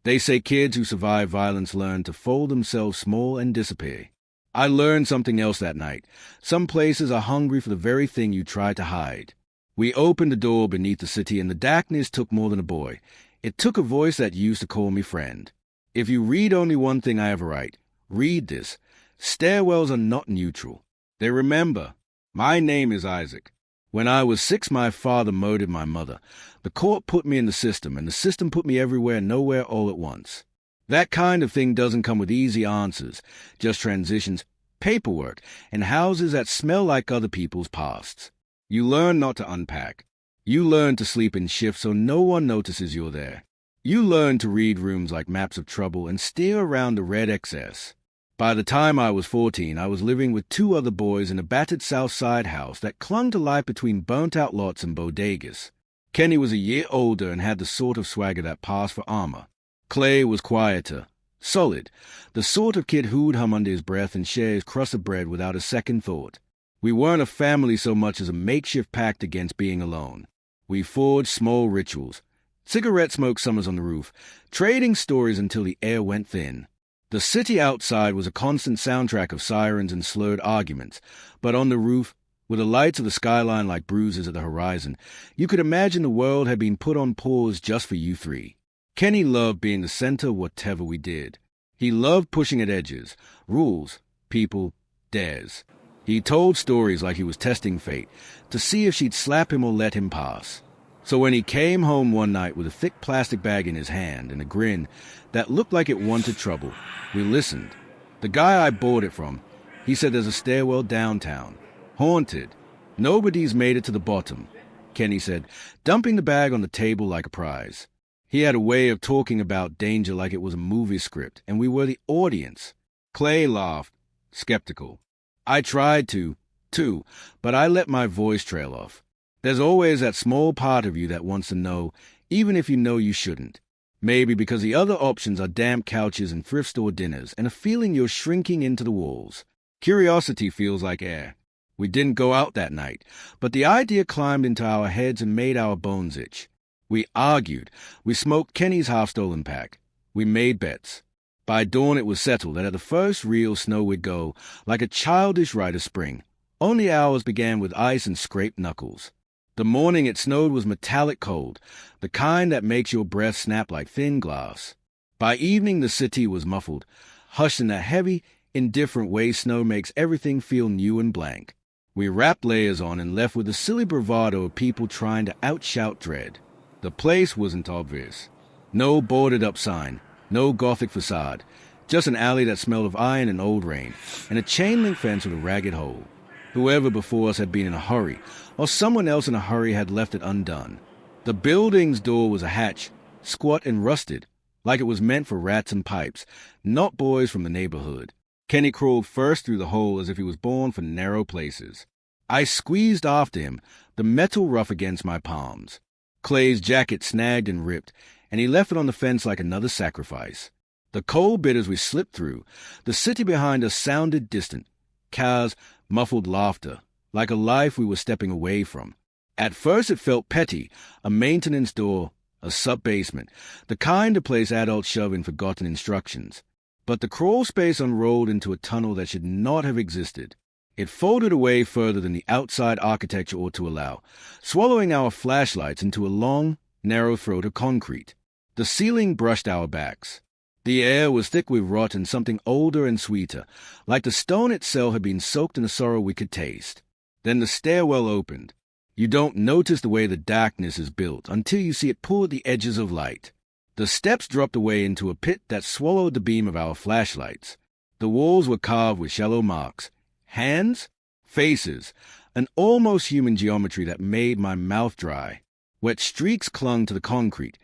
They say kids who survive violence learn to fold themselves small and disappear. I learned something else that night. Some places are hungry for the very thing you try to hide. We opened the door beneath the city, and the darkness took more than a boy. It took a voice that used to call me friend. If you read only one thing I ever write, read this. Stairwells are not neutral. They remember. My name is Isaac. When I was 6, my father murdered my mother. The court put me in the system, and the system put me everywhere, nowhere, all at once. That kind of thing doesn't come with easy answers, just transitions, paperwork, and houses that smell like other people's pasts. You learn not to unpack. You learn to sleep in shifts so no one notices you're there. You learn to read rooms like maps of trouble and steer around the red XS. By the time I was 14, I was living with 2 other boys in a battered South Side house that clung to life between burnt-out lots and bodegas. Kenny was a year older and had the sort of swagger that passed for armor. Clay was quieter, solid, the sort of kid who'd hum under his breath and share his crust of bread without a second thought. We weren't a family so much as a makeshift pact against being alone. We forged small rituals, cigarette smoke summers on the roof, trading stories until the air went thin. The city outside was a constant soundtrack of sirens and slurred arguments, but on the roof, with the lights of the skyline like bruises at the horizon, you could imagine the world had been put on pause just for you 3. Kenny loved being the center of whatever we did. He loved pushing at edges, rules, people, dares. He told stories like he was testing fate, to see if she'd slap him or let him pass. So when he came home one night with a thick plastic bag in his hand and a grin that looked like it wanted trouble, we listened. The guy I bought it from, he said there's a stairwell downtown. Haunted. Nobody's made it to the bottom, Kenny said, dumping the bag on the table like a prize. He had a way of talking about danger like it was a movie script, and we were the audience. Clay laughed, skeptical. I tried to, too, but I let my voice trail off. There's always that small part of you that wants to know, even if you know you shouldn't. Maybe because the other options are damp couches and thrift store dinners and a feeling you're shrinking into the walls. Curiosity feels like air. We didn't go out that night, but the idea climbed into our heads and made our bones itch. We argued. We smoked Kenny's half-stolen pack. We made bets. By dawn it was settled that at the first real snow we'd go, like a childish rite of spring. Only ours began with ice and scraped knuckles. The morning it snowed was metallic cold, the kind that makes your breath snap like thin glass. By evening the city was muffled, hushed in that heavy, indifferent way snow makes everything feel new and blank. We wrapped layers on and left with the silly bravado of people trying to outshout dread. The place wasn't obvious. No boarded-up sign, no Gothic facade, just an alley that smelled of iron and old rain, and a chain-link fence with a ragged hole. Whoever before us had been in a hurry, or someone else in a hurry had left it undone. The building's door was a hatch, squat and rusted, like it was meant for rats and pipes, not boys from the neighborhood. Kenny crawled first through the hole as if he was born for narrow places. I squeezed after him, the metal rough against my palms. Clay's jacket snagged and ripped, and he left it on the fence like another sacrifice. The cold bit as we slipped through. The city behind us sounded distant. Cars, muffled laughter, like a life we were stepping away from. At first it felt petty, a maintenance door, a sub-basement, the kind of place adults shove in forgotten instructions. But the crawl space unrolled into a tunnel that should not have existed. It folded away further than the outside architecture ought to allow, swallowing our flashlights into a long, narrow throat of concrete. The ceiling brushed our backs. The air was thick with rot and something older and sweeter, like the stone itself had been soaked in a sorrow we could taste. Then the stairwell opened. You don't notice the way the darkness is built until you see it pull at the edges of light. The steps dropped away into a pit that swallowed the beam of our flashlights. The walls were carved with shallow marks. Hands, faces, an almost human geometry that made my mouth dry. Wet streaks clung to the concrete.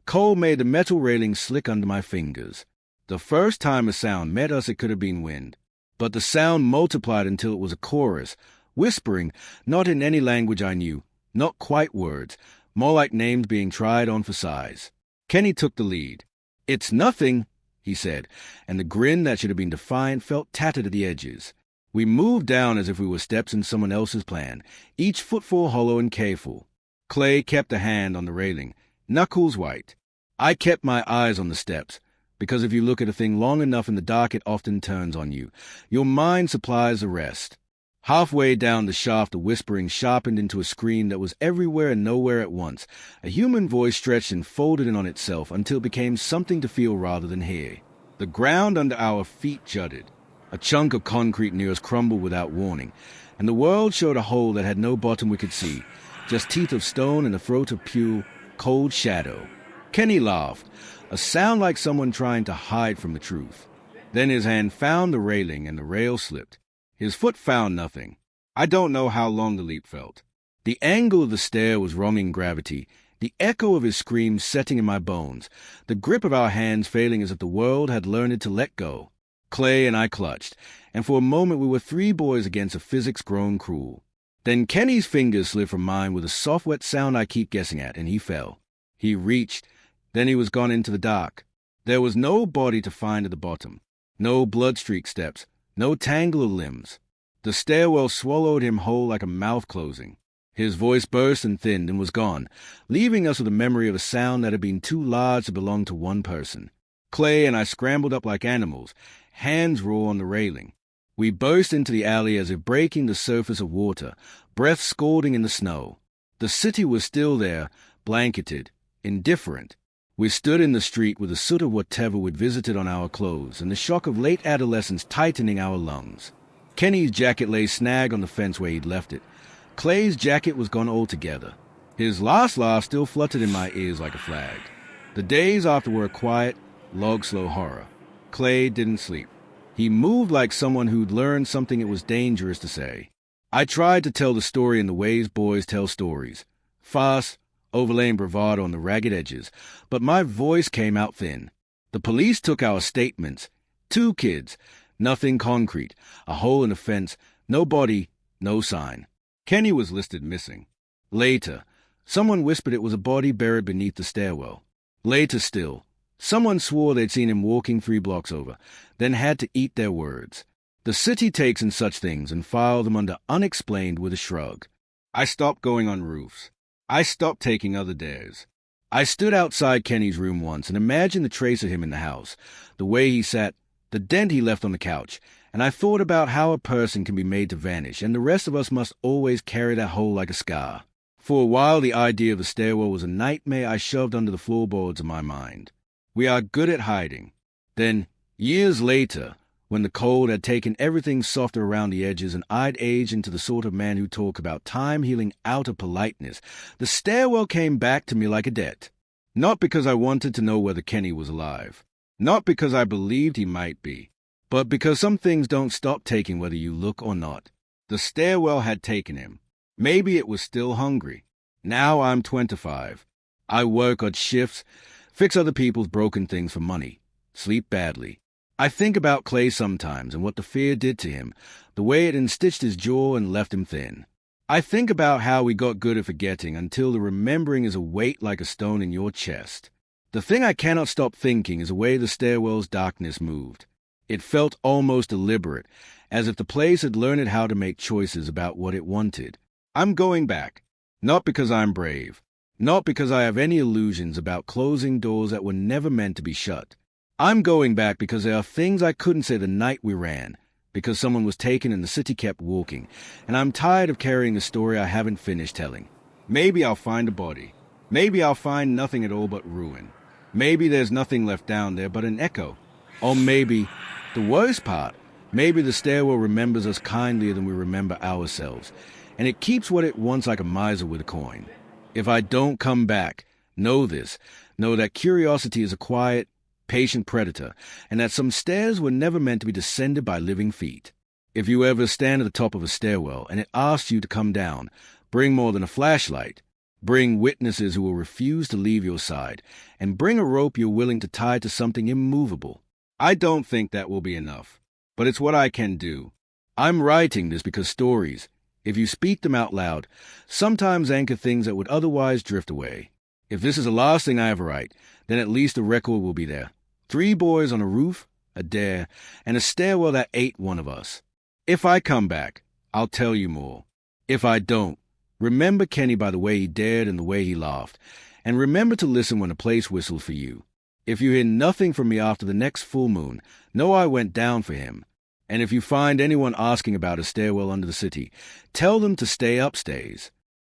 Cold made the metal railing slick under my fingers. The first time a sound met us it could have been wind. But the sound multiplied until it was a chorus, whispering, not in any language I knew, not quite words, more like names being tried on for size. Kenny took the lead. "It's nothing," he said, and the grin that should have been defiant felt tattered at the edges. We moved down as if we were steps in someone else's plan, each footfall hollow and careful. Clay kept a hand on the railing, knuckles white. I kept my eyes on the steps, because if you look at a thing long enough in the dark, it often turns on you. Your mind supplies the rest. Halfway down the shaft, the whispering sharpened into a scream that was everywhere and nowhere at once. A human voice stretched and folded in on itself until it became something to feel rather than hear. The ground under our feet jutted. A chunk of concrete near us crumbled without warning, and the world showed a hole that had no bottom we could see, just teeth of stone and a throat of pure, cold shadow. Kenny laughed, a sound like someone trying to hide from the truth. Then his hand found the railing and the rail slipped. His foot found nothing. I don't know how long the leap felt. The angle of the stair was wronging gravity, the echo of his scream setting in my bones, the grip of our hands failing as if the world had learned to let go. Clay and I clutched, and for a moment we were three boys against a physics grown cruel. Then Kenny's fingers slid from mine with a soft wet sound I keep guessing at, and he fell. He reached, then he was gone into the dark. There was no body to find at the bottom, no blood-streaked steps, no tangle of limbs. The stairwell swallowed him whole like a mouth closing. His voice burst and thinned and was gone, leaving us with a memory of a sound that had been too large to belong to one person. Clay and I scrambled up like animals, hands raw on the railing. We burst into the alley as if breaking the surface of water, breath scalding in the snow. The city was still there, blanketed, indifferent. We stood in the street with the soot of whatever we'd visited on our clothes and the shock of late adolescence tightening our lungs. Kenny's jacket lay snag on the fence where he'd left it. Clay's jacket was gone altogether. His last laugh still fluttered in my ears like a flag. The days after were a quiet, log-slow horror. Clay didn't sleep. He moved like someone who'd learned something it was dangerous to say. I tried to tell the story in the ways boys tell stories. Fast, overlaying bravado on the ragged edges, but my voice came out thin. The police took our statements. 2 kids, nothing concrete, a hole in the fence, no body, no sign. Kenny was listed missing. Later, someone whispered it was a body buried beneath the stairwell. Later still, someone swore they'd seen him walking 3 blocks over, then had to eat their words. The city takes in such things and files them under unexplained with a shrug. I stopped going on roofs. I stopped taking other dares. I stood outside Kenny's room once and imagined the trace of him in the house, the way he sat, the dent he left on the couch, and I thought about how a person can be made to vanish, and the rest of us must always carry that hole like a scar. For a while, the idea of the stairwell was a nightmare I shoved under the floorboards of my mind. We are good at hiding. Then, years later, when the cold had taken everything softer around the edges and I'd aged into the sort of man who talked about time healing out of politeness, the stairwell came back to me like a debt. Not because I wanted to know whether Kenny was alive. Not because I believed he might be. But because some things don't stop taking whether you look or not. The stairwell had taken him. Maybe it was still hungry. Now I'm 25. I work odd shifts, fix other people's broken things for money, sleep badly. I think about Clay sometimes and what the fear did to him, the way it enstitched his jaw and left him thin. I think about how we got good at forgetting until the remembering is a weight like a stone in your chest. The thing I cannot stop thinking is the way the stairwell's darkness moved. It felt almost deliberate, as if the place had learned how to make choices about what it wanted. I'm going back, not because I'm brave, not because I have any illusions about closing doors that were never meant to be shut. I'm going back because there are things I couldn't say the night we ran, because someone was taken and the city kept walking, and I'm tired of carrying a story I haven't finished telling. Maybe I'll find a body. Maybe I'll find nothing at all but ruin. Maybe there's nothing left down there but an echo. Or maybe, the worst part, maybe the stairwell remembers us kindlier than we remember ourselves, and it keeps what it wants like a miser with a coin. If I don't come back, know this, know that curiosity is a quiet, patient predator, and that some stairs were never meant to be descended by living feet. If you ever stand at the top of a stairwell and it asks you to come down, bring more than a flashlight. Bring witnesses who will refuse to leave your side, and bring a rope you're willing to tie to something immovable. I don't think that will be enough, but it's what I can do. I'm writing this because stories, if you speak them out loud, sometimes anchor things that would otherwise drift away. If this is the last thing I ever write, then at least a record will be there. 3 boys on a roof, a dare, and a stairwell that ate one of us. If I come back, I'll tell you more. If I don't, remember Kenny by the way he dared and the way he laughed, And remember to listen when a place whistles for you. If you hear nothing from me after the next full moon, know I went down for him. And if you find anyone asking about a stairwell under the city, tell them to stay upstairs.